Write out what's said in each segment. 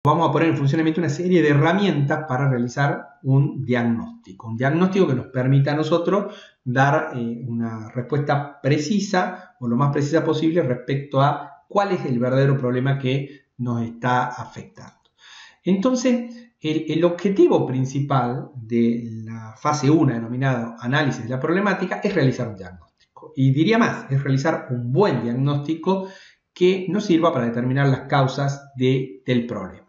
vamos a poner en funcionamiento una serie de herramientas para realizar un diagnóstico que nos permita a nosotros dar una respuesta precisa o lo más precisa posible respecto a cuál es el verdadero problema que nos está afectando. Entonces, el objetivo principal de la fase 1 denominado análisis de la problemática es realizar un diagnóstico. Y diría más, es realizar un buen diagnóstico que nos sirva para determinar las causas del problema.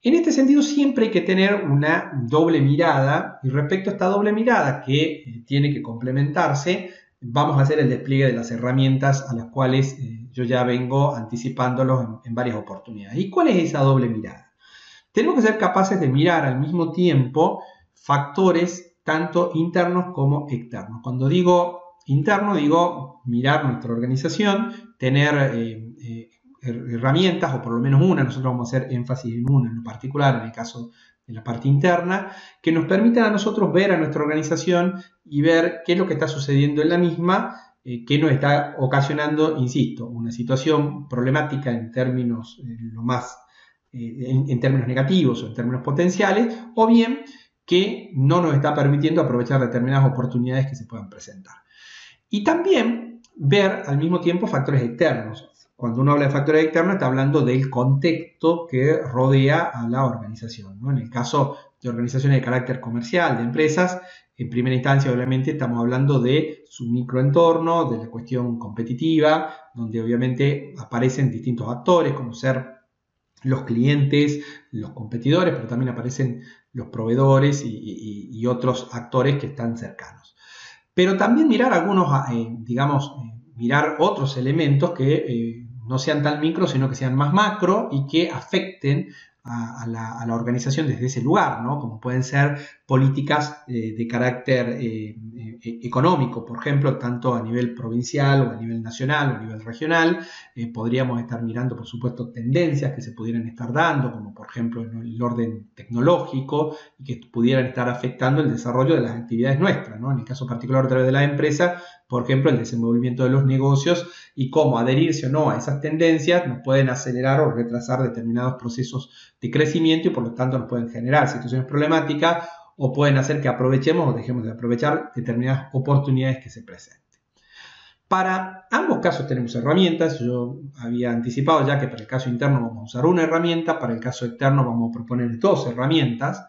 En este sentido, siempre hay que tener una doble mirada, y respecto a esta doble mirada que tiene que complementarse, vamos a hacer el despliegue de las herramientas a las cuales yo ya vengo anticipándolos en varias oportunidades. ¿Y cuál es esa doble mirada? Tenemos que ser capaces de mirar al mismo tiempo factores tanto internos como externos. Cuando digo interno, digo mirar nuestra organización, tener herramientas, o por lo menos una, nosotros vamos a hacer énfasis en una en lo particular, en el caso de la parte interna, que nos permitan a nosotros ver a nuestra organización y ver qué es lo que está sucediendo en la misma, que nos está ocasionando, insisto, una situación problemática en términos en términos negativos o en términos potenciales, o bien que no nos está permitiendo aprovechar determinadas oportunidades que se puedan presentar. Y también ver al mismo tiempo factores externos. Cuando uno habla de factores externos, está hablando del contexto que rodea a la organización, ¿no? En el caso de organizaciones de carácter comercial, de empresas, en primera instancia, obviamente, estamos hablando de su microentorno, de la cuestión competitiva, donde obviamente aparecen distintos actores, como ser los clientes, los competidores, pero también aparecen los proveedores y otros actores que están cercanos. Pero también mirar algunos, mirar otros elementos que no sean tan micro, sino que sean más macro y que afecten a la organización desde ese lugar, ¿no? Como pueden ser políticas de carácter económico, por ejemplo, tanto a nivel provincial o a nivel nacional o a nivel regional. Podríamos estar mirando, por supuesto, tendencias que se pudieran estar dando, como por ejemplo el orden tecnológico, y que pudieran estar afectando el desarrollo de las actividades nuestras, ¿no? En el caso particular a través de la empresa, por ejemplo, el desenvolvimiento de los negocios y cómo adherirse o no a esas tendencias nos pueden acelerar o retrasar determinados procesos de crecimiento y por lo tanto nos pueden generar situaciones problemáticas o pueden hacer que aprovechemos o dejemos de aprovechar determinadas oportunidades que se presenten. Para ambos casos tenemos herramientas. Yo había anticipado ya que para el caso interno vamos a usar una herramienta, para el caso externo vamos a proponer dos herramientas.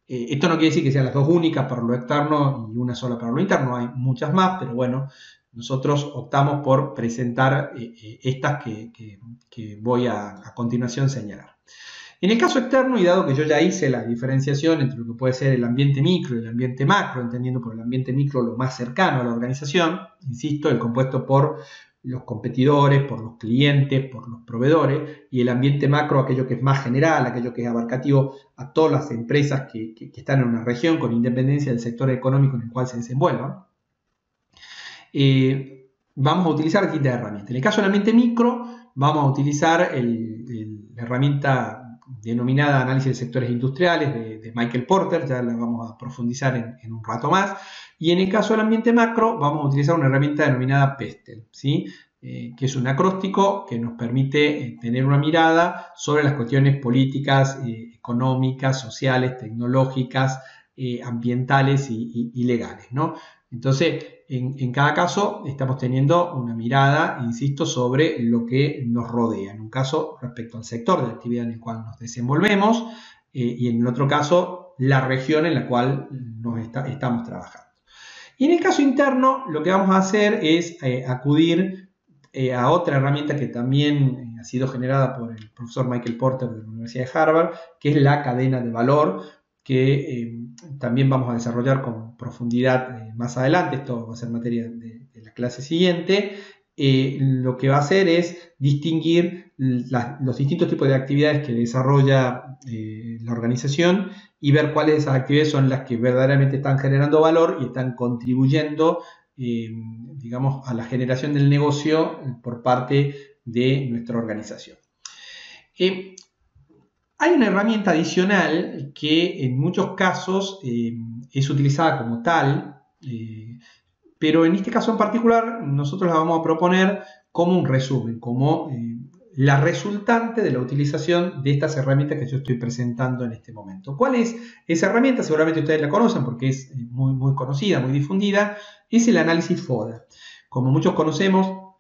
Esto no quiere decir que sean las dos únicas para lo externo y una sola para lo interno, hay muchas más, pero bueno, nosotros optamos por presentar estas que voy a continuación señalar. En el caso externo, y dado que yo ya hice la diferenciación entre lo que puede ser el ambiente micro y el ambiente macro, entendiendo por el ambiente micro lo más cercano a la organización, insisto, el compuesto por los competidores, por los clientes, por los proveedores, y el ambiente macro, aquello que es más general, aquello que es abarcativo a todas las empresas que están en una región con independencia del sector económico en el cual se desenvuelvan. Vamos a utilizar distintas herramientas. En el caso del ambiente micro, vamos a utilizar la herramienta denominada Análisis de Sectores Industriales de Michael Porter, ya la vamos a profundizar en un rato más. Y en el caso del ambiente macro, vamos a utilizar una herramienta denominada PESTEL, ¿sí? Que es un acróstico que nos permite tener una mirada sobre las cuestiones políticas, económicas, sociales, tecnológicas, ambientales y legales, ¿no? Entonces, en cada caso estamos teniendo una mirada, insisto, sobre lo que nos rodea. En un caso, respecto al sector de la actividad en el cual nos desenvolvemos y en el otro caso, la región en la cual estamos trabajando. Y en el caso interno, lo que vamos a hacer es acudir a otra herramienta que también ha sido generada por el profesor Michael Porter de la Universidad de Harvard, que es la cadena de valor, que también vamos a desarrollar con profundidad más adelante. Esto va a ser materia de la clase siguiente. Lo que va a hacer es distinguir los distintos tipos de actividades que desarrolla la organización y ver cuáles de esas actividades son las que verdaderamente están generando valor y están contribuyendo, digamos, a la generación del negocio por parte de nuestra organización. Hay una herramienta adicional que en muchos casos es utilizada como tal, pero en este caso en particular nosotros la vamos a proponer como un resumen, como la resultante de la utilización de estas herramientas que yo estoy presentando en este momento. ¿Cuál es esa herramienta? Seguramente ustedes la conocen porque es muy conocida, muy difundida. Es el análisis FODA. Como muchos conocemos,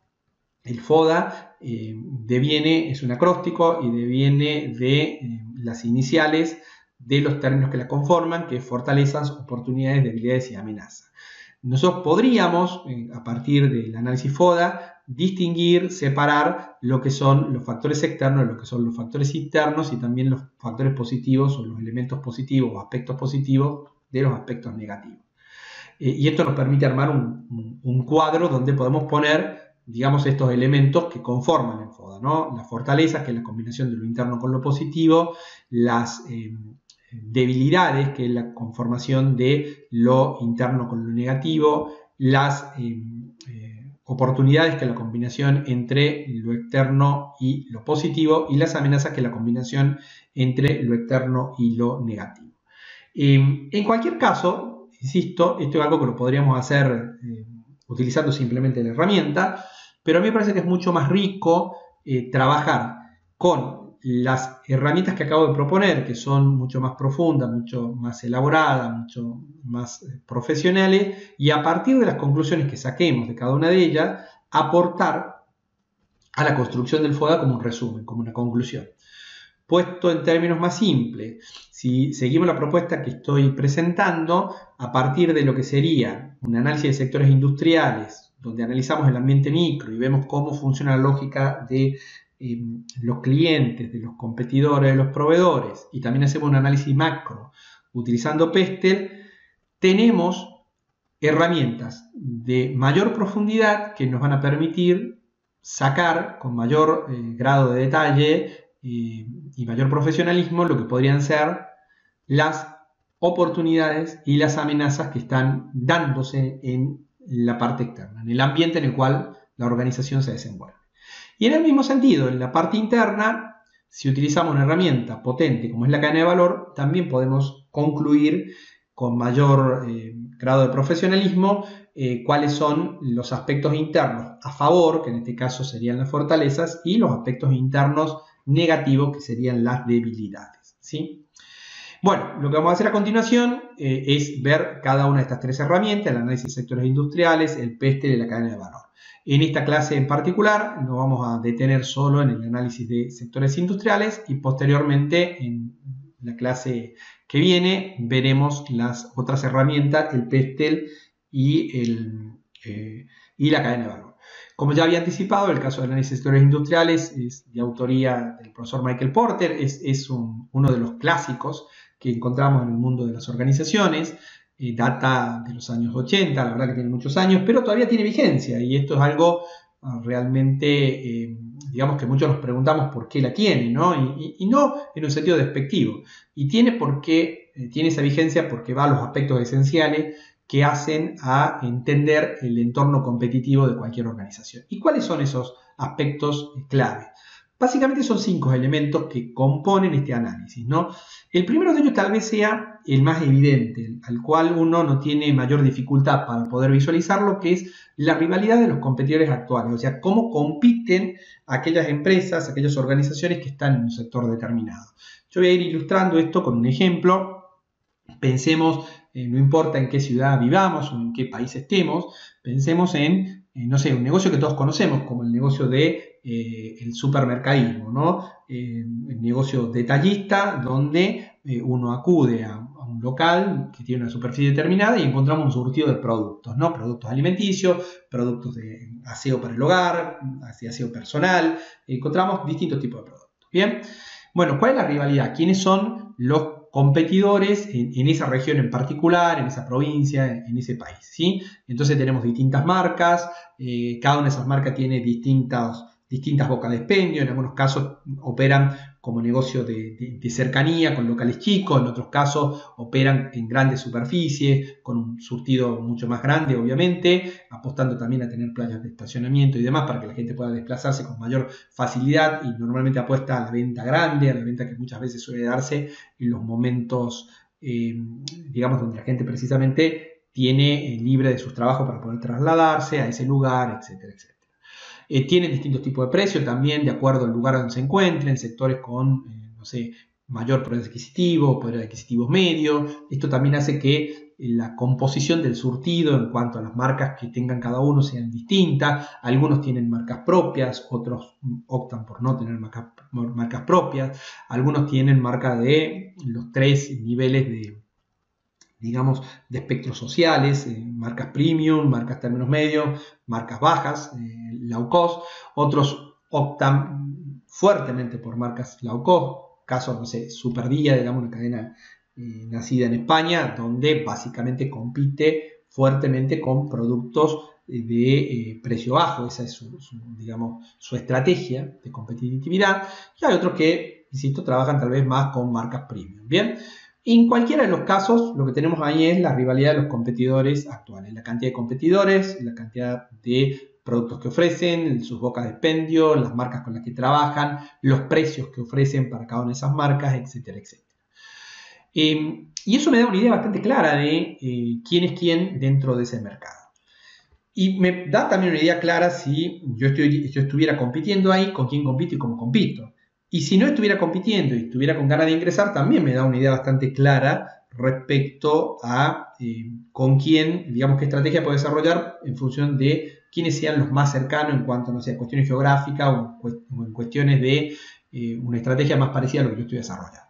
el FODA es un acróstico y deviene de las iniciales de los términos que la conforman, que es fortalezas, oportunidades, debilidades y amenazas. Nosotros podríamos, a partir del análisis FODA, distinguir, separar lo que son los factores externos, lo que son los factores internos y también los factores positivos o los elementos positivos o aspectos positivos de los aspectos negativos. Y esto nos permite armar un cuadro donde podemos poner, digamos, estos elementos que conforman el FODA, ¿no? Las fortalezas, que es la combinación de lo interno con lo positivo, las debilidades, que es la conformación de lo interno con lo negativo, las oportunidades, que es la combinación entre lo externo y lo positivo, y las amenazas, que es la combinación entre lo externo y lo negativo. En cualquier caso, insisto, esto es algo que lo podríamos hacer utilizando simplemente la herramienta, pero a mí me parece que es mucho más rico trabajar con las herramientas que acabo de proponer, que son mucho más profundas, mucho más elaboradas, mucho más profesionales, y a partir de las conclusiones que saquemos de cada una de ellas, aportar a la construcción del FODA como un resumen, como una conclusión. Puesto en términos más simples, si seguimos la propuesta que estoy presentando, a partir de lo que sería un análisis de sectores industriales, donde analizamos el ambiente micro y vemos cómo funciona la lógica de los clientes, de los competidores, de los proveedores, y también hacemos un análisis macro utilizando Pestel, tenemos herramientas de mayor profundidad que nos van a permitir sacar con mayor grado de detalle y mayor profesionalismo lo que podrían ser las oportunidades y las amenazas que están dándose en la parte externa, en el ambiente en el cual la organización se desenvuelve. Y en el mismo sentido, en la parte interna, si utilizamos una herramienta potente como es la cadena de valor, también podemos concluir con mayor grado de profesionalismo cuáles son los aspectos internos a favor, que en este caso serían las fortalezas, y los aspectos internos negativos, que serían las debilidades, ¿sí? Bueno, lo que vamos a hacer a continuación es ver cada una de estas tres herramientas: el análisis de sectores industriales, el Pestel y la cadena de valor. En esta clase en particular nos vamos a detener solo en el análisis de sectores industriales y posteriormente en la clase que viene veremos las otras herramientas, el Pestel y la cadena de valor. Como ya había anticipado, el caso del análisis de sectores industriales es de autoría del profesor Michael Porter, es uno de los clásicos que encontramos en el mundo de las organizaciones. Data de los años 80, la verdad que tiene muchos años, pero todavía tiene vigencia, y esto es algo realmente, digamos que muchos nos preguntamos por qué la tiene, ¿no? Y no en un sentido despectivo, y tiene esa vigencia porque va a los aspectos esenciales que hacen a entender el entorno competitivo de cualquier organización. ¿Y cuáles son esos aspectos clave? Básicamente son 5 elementos que componen este análisis, ¿no? El primero de ellos tal vez sea el más evidente, al cual uno no tiene mayor dificultad para poder visualizarlo, que es la rivalidad de los competidores actuales, o sea, cómo compiten aquellas empresas, aquellas organizaciones que están en un sector determinado. Yo voy a ir ilustrando esto con un ejemplo. Pensemos, no importa en qué ciudad vivamos o en qué país estemos, pensemos en, no sé, un negocio que todos conocemos, como el negocio de el supermercadismo, ¿no? El negocio detallista, donde uno acude a un local que tiene una superficie determinada y encontramos un surtido de productos, ¿no? Productos alimenticios, productos de aseo para el hogar, aseo personal, encontramos distintos tipos de productos. Bien, bueno, ¿cuál es la rivalidad? ¿Quiénes son los competidores en esa región en particular, en esa provincia, en ese país, ¿sí? Entonces tenemos distintas marcas, cada una de esas marcas tiene distintas bocas de expendio, en algunos casos operan como negocio de cercanía con locales chicos, en otros casos operan en grandes superficies, con un surtido mucho más grande obviamente, apostando también a tener playas de estacionamiento y demás para que la gente pueda desplazarse con mayor facilidad, y normalmente apuesta a la venta grande, a la venta que muchas veces suele darse en los momentos, digamos, donde la gente precisamente tiene libre de sus trabajos para poder trasladarse a ese lugar, etcétera, etcétera. Tienen distintos tipos de precios también de acuerdo al lugar donde se encuentren, sectores con, no sé, mayor poder adquisitivo, poder adquisitivo medio. Esto también hace que la composición del surtido en cuanto a las marcas que tengan cada uno sean distintas. Algunos tienen marcas propias, otros optan por no tener marcas propias. Algunos tienen marca de los 3 niveles de, digamos, de espectros sociales, marcas premium, marcas términos medios, marcas bajas, low cost. Otros optan fuertemente por marcas low cost. Caso, no sé, Superdía, digamos, una cadena nacida en España, donde básicamente compite fuertemente con productos de precio bajo. Esa es digamos, su estrategia de competitividad. Y hay otros que, insisto, trabajan tal vez más con marcas premium. Bien, en cualquiera de los casos, lo que tenemos ahí es la rivalidad de los competidores actuales, la cantidad de competidores, la cantidad de productos que ofrecen, sus bocas de expendio, las marcas con las que trabajan, los precios que ofrecen para cada una de esas marcas, etcétera, etcétera. Y eso me da una idea bastante clara de quién es quién dentro de ese mercado. Y me da también una idea clara si yo estuviera compitiendo ahí, con quién compito y cómo compito. Y si no estuviera compitiendo y estuviera con ganas de ingresar, también me da una idea bastante clara respecto a con quién, digamos, qué estrategia puedo desarrollar en función de quiénes sean los más cercanos en cuanto, no sé, a cuestiones geográficas o en cuestiones de una estrategia más parecida a lo que yo estoy desarrollando.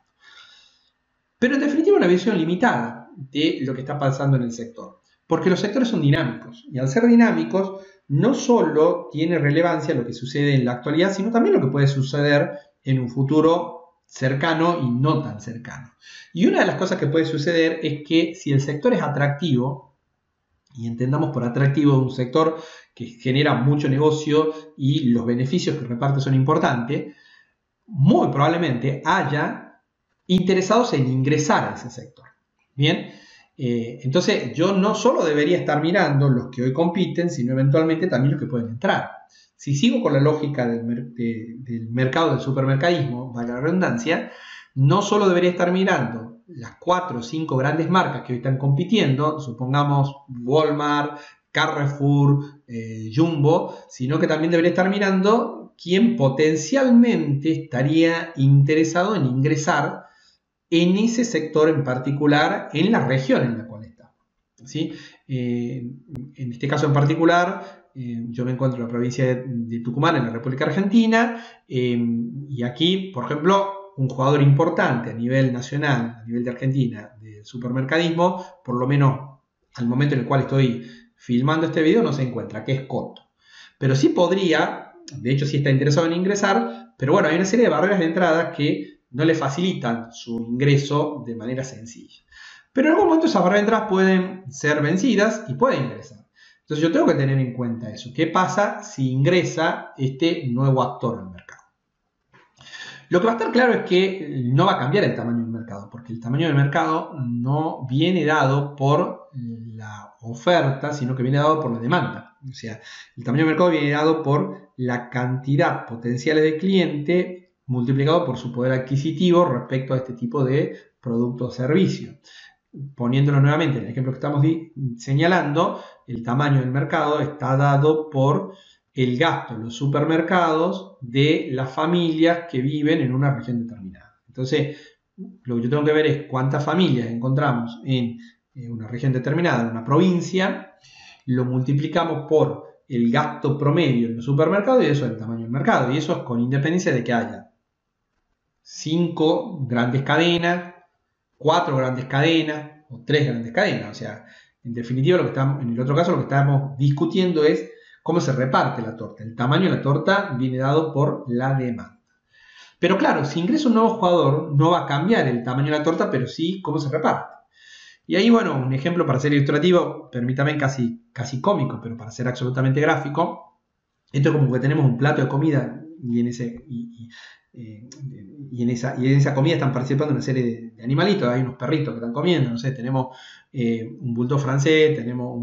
Pero en definitiva una visión limitada de lo que está pasando en el sector, porque los sectores son dinámicos y al ser dinámicos no solo tiene relevancia lo que sucede en la actualidad, sino también lo que puede suceder en un futuro cercano y no tan cercano. Y una de las cosas que puede suceder es que si el sector es atractivo, y entendamos por atractivo un sector que genera mucho negocio y los beneficios que reparte son importantes, muy probablemente haya interesados en ingresar a ese sector. Bien, entonces yo no solo debería estar mirando los que hoy compiten, sino eventualmente también los que pueden entrar. Si sigo con la lógica del mercado del supermercadismo, valga la redundancia, no solo debería estar mirando las 4 o 5 grandes marcas que hoy están compitiendo, supongamos Walmart, Carrefour, Jumbo, sino que también debería estar mirando quién potencialmente estaría interesado en ingresar en ese sector en particular, en la región en la cual está. ¿Sí? En este caso en particular, yo me encuentro en la provincia de Tucumán, en la República Argentina, y aquí, por ejemplo, un jugador importante a nivel nacional, a nivel de Argentina, del supermercadismo, por lo menos al momento en el cual estoy filmando este video, no se encuentra, que es Coto. Pero sí podría, de hecho sí está interesado en ingresar, pero bueno, hay una serie de barreras de entrada que no le facilitan su ingreso de manera sencilla. Pero en algún momento esas barreras de entrada pueden ser vencidas y puede ingresar. Entonces yo tengo que tener en cuenta eso. ¿Qué pasa si ingresa este nuevo actor al mercado? Lo que va a estar claro es que no va a cambiar el tamaño del mercado, porque el tamaño del mercado no viene dado por la oferta, sino que viene dado por la demanda. O sea, el tamaño del mercado viene dado por la cantidad potencial de clientes multiplicado por su poder adquisitivo respecto a este tipo de producto o servicio. Poniéndolo nuevamente en el ejemplo que estamos señalando, el tamaño del mercado está dado por el gasto en los supermercados de las familias que viven en una región determinada. Entonces, lo que yo tengo que ver es cuántas familias encontramos en una región determinada, en una provincia, lo multiplicamos por el gasto promedio en los supermercados y eso es el tamaño del mercado. Y eso es con independencia de que haya 5 grandes cadenas, 4 grandes cadenas o 3 grandes cadenas. O sea, en definitiva, en el otro caso lo que estamos discutiendo es cómo se reparte la torta. El tamaño de la torta viene dado por la demanda. Pero claro, si ingresa un nuevo jugador, no va a cambiar el tamaño de la torta, pero sí cómo se reparte. Y ahí, bueno, un ejemplo para ser ilustrativo, permítame casi cómico, pero para ser absolutamente gráfico. Esto es como que tenemos un plato de comida y en esa comida están participando una serie de animalitos. Hay unos perritos que están comiendo, no sé, tenemos un bulldog francés, tenemos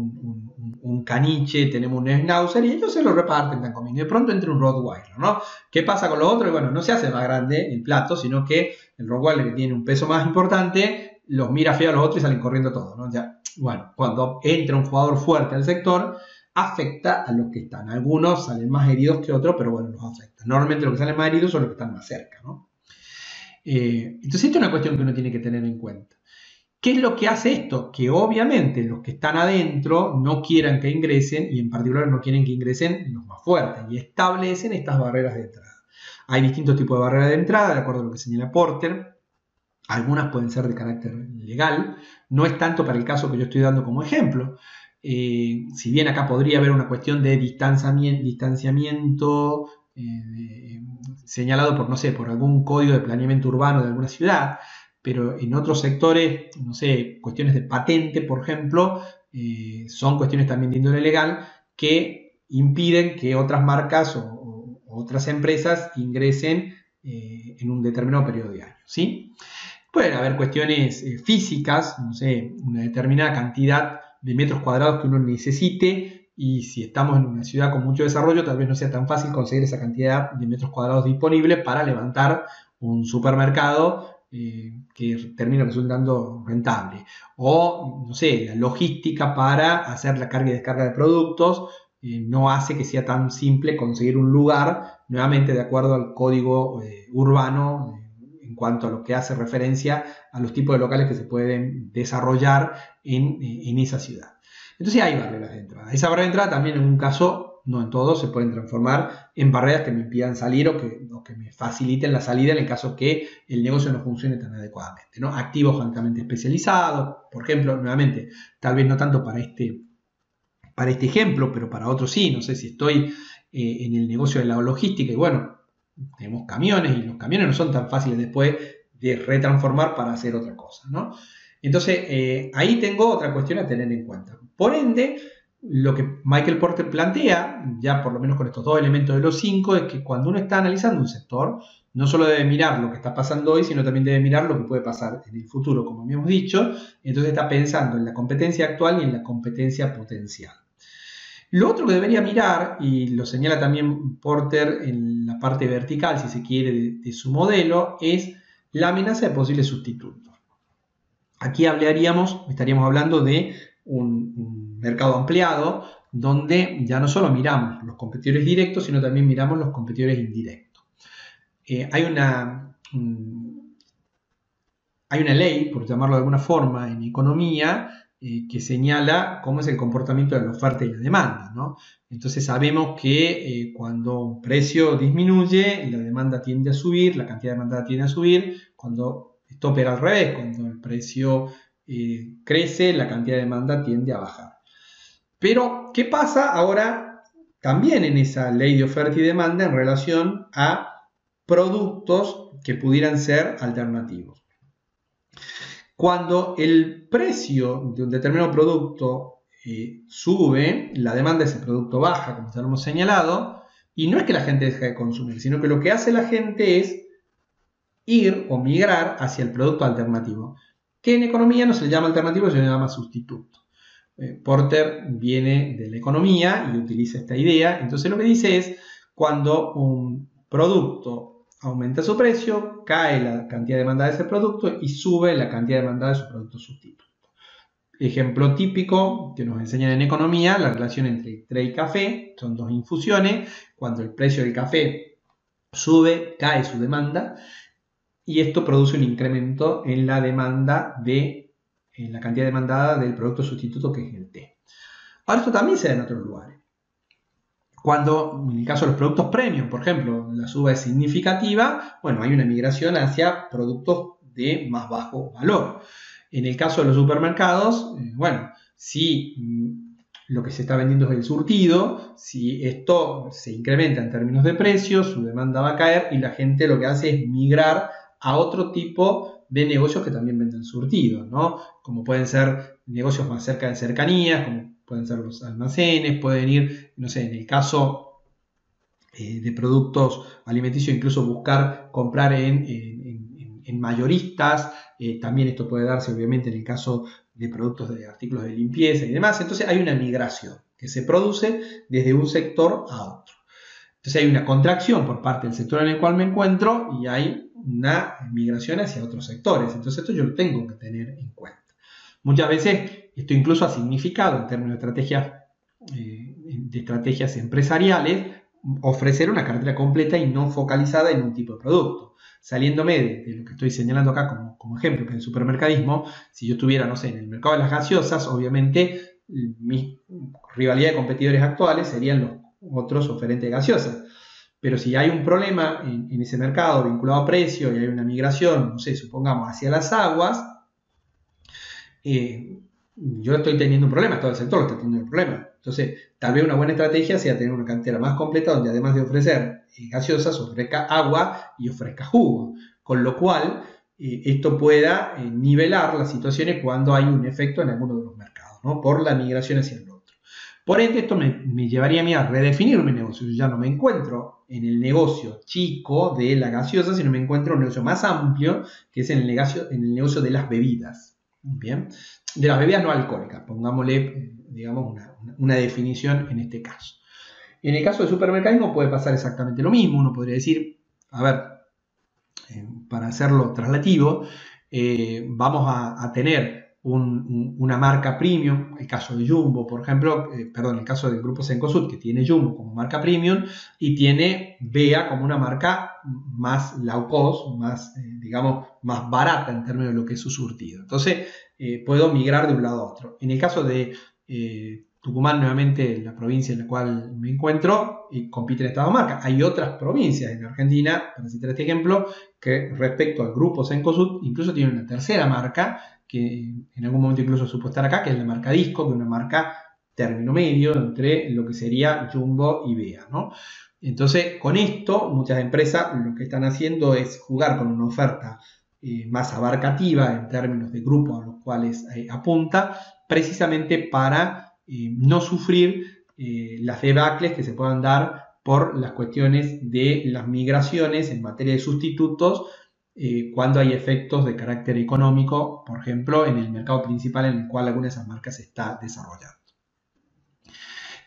un caniche, tenemos un schnauzer y ellos se lo reparten, están comiendo. Y de pronto entra un rottweiler, ¿no? ¿Qué pasa con los otros? Y bueno, no se hace más grande el plato, sino que el rottweiler, que tiene un peso más importante, los mira feo a los otros y salen corriendo todos, ¿no? Ya, bueno, cuando entra un jugador fuerte al sector, afecta a los que están. Algunos salen más heridos que otros, pero bueno, los afecta. Normalmente los que salen más heridos son los que están más cerca, ¿no? Entonces, esto es una cuestión que uno tiene que tener en cuenta. ¿Qué es lo que hace esto? Que obviamente los que están adentro no quieran que ingresen, y en particular no quieren que ingresen los más fuertes, y establecen estas barreras de entrada. Hay distintos tipos de barreras de entrada, de acuerdo a lo que señala Porter. Algunas pueden ser de carácter legal, no es tanto para el caso que yo estoy dando como ejemplo. Si bien acá podría haber una cuestión de distanciamiento señalado por, no sé, por algún código de planeamiento urbano de alguna ciudad, pero en otros sectores, no sé, cuestiones de patente, por ejemplo, son cuestiones también de índole legal que impiden que otras marcas o otras empresas ingresen en un determinado periodo de años, ¿sí? Pueden haber cuestiones físicas, no sé, una determinada cantidad de metros cuadrados que uno necesite, y si estamos en una ciudad con mucho desarrollo, tal vez no sea tan fácil conseguir esa cantidad de metros cuadrados disponibles para levantar un supermercado que termina resultando rentable. O, no sé, la logística para hacer la carga y descarga de productos no hace que sea tan simple conseguir un lugar, nuevamente de acuerdo al código urbano, en cuanto a lo que hace referencia a los tipos de locales que se pueden desarrollar en esa ciudad. Entonces hay barreras de entrada. Esa barrera de entrada también en un caso, no en todos, se pueden transformar en barreras que me impidan salir o que me faciliten la salida en el caso que el negocio no funcione tan adecuadamente, ¿no? Activos altamente especializados, por ejemplo, nuevamente, tal vez no tanto para este ejemplo, pero para otros sí. No sé, si estoy en el negocio de la logística y bueno, tenemos camiones y los camiones no son tan fáciles después de retransformar para hacer otra cosa, ¿no? Entonces, ahí tengo otra cuestión a tener en cuenta. Por ende, lo que Michael Porter plantea, ya por lo menos con estos dos elementos de los 5, es que cuando uno está analizando un sector, no solo debe mirar lo que está pasando hoy, sino también debe mirar lo que puede pasar en el futuro, como habíamos dicho. Entonces está pensando en la competencia actual y en la competencia potencial. Lo otro que debería mirar, y lo señala también Porter en la parte vertical, si se quiere, de su modelo, es la amenaza de posibles sustitutos. Aquí estaríamos hablando de un mercado ampliado, donde ya no solo miramos los competidores directos, sino también miramos los competidores indirectos. Hay una ley, por llamarlo de alguna forma, en economía, que señala cómo es el comportamiento de la oferta y la demanda, ¿no? Entonces sabemos que cuando un precio disminuye, la demanda tiende a subir, la cantidad demandada tiende a subir. Cuando esto opera al revés, cuando el precio crece, la cantidad de demanda tiende a bajar. Pero, ¿qué pasa ahora también en esa ley de oferta y demanda en relación a productos que pudieran ser alternativos? Cuando el precio de un determinado producto sube, la demanda de ese producto baja, como ya lo hemos señalado, y no es que la gente deje de consumir, sino que lo que hace la gente es ir o migrar hacia el producto alternativo, que en economía no se le llama alternativo, se le llama sustituto. Porter viene de la economía y utiliza esta idea. Entonces lo que dice es, cuando un producto aumenta su precio, cae la cantidad demandada de ese producto y sube la cantidad demandada de su producto sustituto. Ejemplo típico que nos enseñan en economía, la relación entre té y café, son dos infusiones. Cuando el precio del café sube, cae su demanda y esto produce un incremento en la demanda en la cantidad demandada del producto sustituto, que es el té. Ahora, esto también se da en otros lugares. Cuando, en el caso de los productos premium, por ejemplo, la suba es significativa, bueno, hay una migración hacia productos de más bajo valor. En el caso de los supermercados, bueno, si lo que se está vendiendo es el surtido, si esto se incrementa en términos de precios, su demanda va a caer y la gente lo que hace es migrar a otro tipo de negocios que también venden surtido, ¿no? Como pueden ser negocios más cerca de cercanías, como pueden ser los almacenes, pueden ir, no sé, en el caso de productos alimenticios, incluso buscar comprar en mayoristas. También esto puede darse obviamente en el caso de productos de artículos de limpieza y demás. Entonces hay una migración que se produce desde un sector a otro. Entonces hay una contracción por parte del sector en el cual me encuentro y hay una migración hacia otros sectores. Entonces esto yo lo tengo que tener en cuenta. Muchas veces esto incluso ha significado en términos de estrategias de estrategias empresariales, ofrecer una cartera completa y no focalizada en un tipo de producto. Saliéndome de lo que estoy señalando acá como ejemplo, que es el supermercadismo, si yo estuviera, no sé, en el mercado de las gaseosas, obviamente mi rivalidad de competidores actuales serían los otros oferentes de gaseosas. Pero si hay un problema en ese mercado vinculado a precio y hay una migración, no sé, supongamos hacia las aguas, yo estoy teniendo un problema, todo el sector está teniendo un problema. Entonces, tal vez una buena estrategia sea tener una cantera más completa donde además de ofrecer gaseosas, ofrezca agua y ofrezca jugo. Con lo cual, esto pueda nivelar las situaciones cuando hay un efecto en alguno de los mercados, ¿no? Por la migración hacia el otro. Por ende, esto me llevaría a mí a redefinir mi negocio. Yo ya no me encuentro en el negocio chico de la gaseosa, sino me encuentro en un negocio más amplio, que es en el negocio de las bebidas. Bien, de las bebidas no alcohólicas, pongámosle, digamos, una definición en este caso. En el caso del supermercadismo puede pasar exactamente lo mismo. Uno podría decir, a ver, para hacerlo traslativo, vamos a tener una marca premium, el caso de Jumbo, por ejemplo, el caso del grupo Cencosud, que tiene Jumbo como marca premium y tiene Bea como una marca más low cost, más, digamos, más barata en términos de lo que es su surtido. Entonces, puedo migrar de un lado a otro. En el caso de Tucumán, nuevamente la provincia en la cual me encuentro, compiten estas dos marcas. Hay otras provincias en Argentina, para citar este ejemplo, que respecto al grupo Cencosud, incluso tienen una tercera marca, que en algún momento incluso supo estar acá, que es la marca Disco, que es una marca término medio entre lo que sería Jumbo y Bea, ¿no? Entonces, con esto, muchas empresas lo que están haciendo es jugar con una oferta más abarcativa en términos de grupos a los cuales apunta, precisamente para no sufrir las debacles que se puedan dar por las cuestiones de las migraciones en materia de sustitutos cuando hay efectos de carácter económico, por ejemplo, en el mercado principal en el cual alguna de esas marcas se está desarrollando.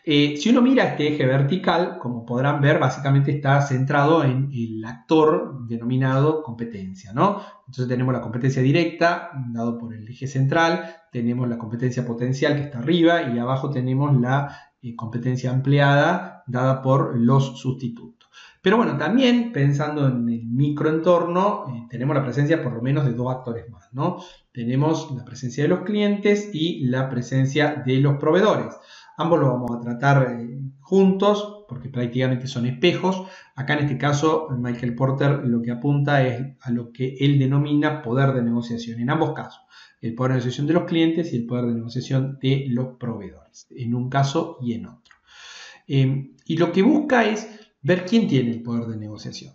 Si uno mira este eje vertical, como podrán ver, básicamente está centrado en el actor denominado competencia, ¿no? Entonces tenemos la competencia directa, dado por el eje central, tenemos la competencia potencial que está arriba y abajo tenemos la competencia ampliada, dada por los sustitutos. Pero bueno, también pensando en el microentorno, tenemos la presencia por lo menos de dos actores más, ¿no? Tenemos la presencia de los clientes y la presencia de los proveedores. Ambos los vamos a tratar juntos porque prácticamente son espejos. Acá en este caso Michael Porter lo que apunta es a lo que él denomina poder de negociación. En ambos casos, el poder de negociación de los clientes y el poder de negociación de los proveedores, en un caso y en otro. Y lo que busca es ver quién tiene el poder de negociación.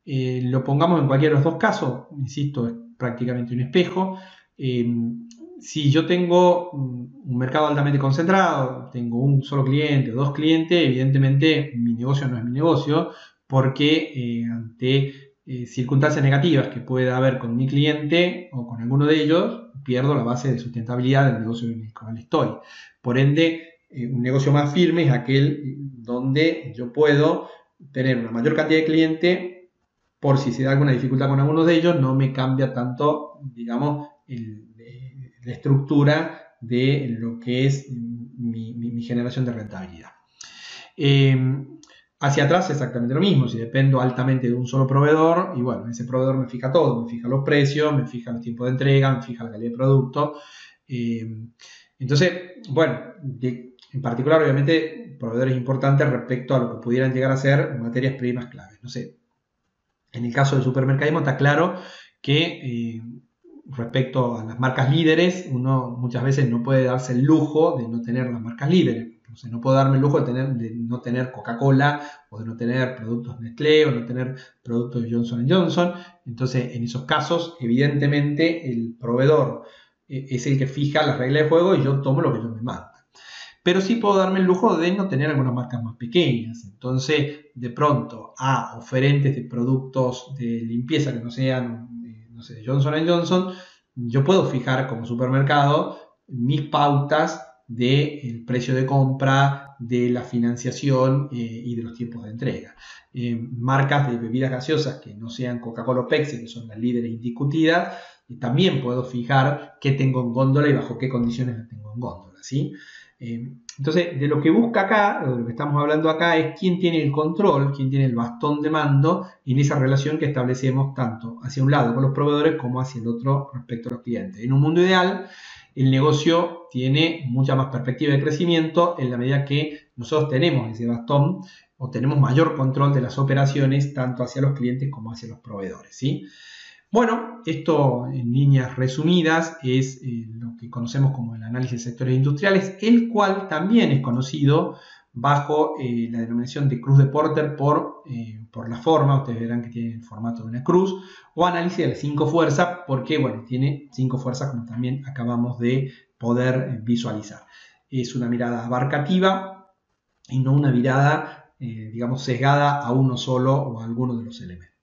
Lo pongamos en cualquiera de los dos casos, insisto, es prácticamente un espejo. Si yo tengo un mercado altamente concentrado, tengo un solo cliente o dos clientes, evidentemente mi negocio no es mi negocio, porque ante circunstancias negativas que pueda haber con mi cliente o con alguno de ellos, pierdo la base de sustentabilidad del negocio en el cual estoy. Por ende, un negocio más firme es aquel donde yo puedo tener una mayor cantidad de clientes, por si se da alguna dificultad con alguno de ellos, no me cambia tanto, digamos, la estructura de lo que es mi generación de rentabilidad. Hacia atrás exactamente lo mismo, si dependo altamente de un solo proveedor, y bueno, ese proveedor me fija todo, me fija los precios, me fija los tiempos de entrega, me fija la calidad de producto. Entonces, bueno, en particular obviamente proveedores importantes respecto a lo que pudieran llegar a ser materias primas claves. No sé, en el caso del supermercadismo está claro que respecto a las marcas líderes, uno muchas veces no puede darse el lujo de no tener las marcas líderes. Entonces, no puedo darme el lujo de no tener Coca-Cola o de no tener productos Nestlé o no tener productos de Johnson & Johnson. Entonces, en esos casos, evidentemente, el proveedor es el que fija las reglas de juego y yo tomo lo que ellos me mandan. Pero sí puedo darme el lujo de no tener algunas marcas más pequeñas. Entonces, de pronto, a oferentes de productos de limpieza que no sean, no sé, de Johnson & Johnson, yo puedo fijar como supermercado mis pautas del precio de compra, de la financiación y de los tiempos de entrega. Marcas de bebidas gaseosas que no sean Coca-Cola o Pepsi, que son las líderes indiscutidas, también puedo fijar qué tengo en góndola y bajo qué condiciones las tengo en góndola, ¿sí? Entonces, de lo que busca acá, o de lo que estamos hablando acá, es quién tiene el control, quién tiene el bastón de mando en esa relación que establecemos tanto hacia un lado con los proveedores como hacia el otro respecto a los clientes. En un mundo ideal, el negocio tiene mucha más perspectiva de crecimiento en la medida que nosotros tenemos ese bastón o tenemos mayor control de las operaciones tanto hacia los clientes como hacia los proveedores, ¿sí? Bueno, esto en líneas resumidas es lo que conocemos como el análisis de sectores industriales, el cual también es conocido bajo la denominación de cruz de Porter por la forma, ustedes verán que tiene el formato de una cruz, o análisis de las 5 fuerzas, porque bueno, tiene 5 fuerzas como también acabamos de poder visualizar. Es una mirada abarcativa y no una mirada, digamos, sesgada a uno solo o a alguno de los elementos.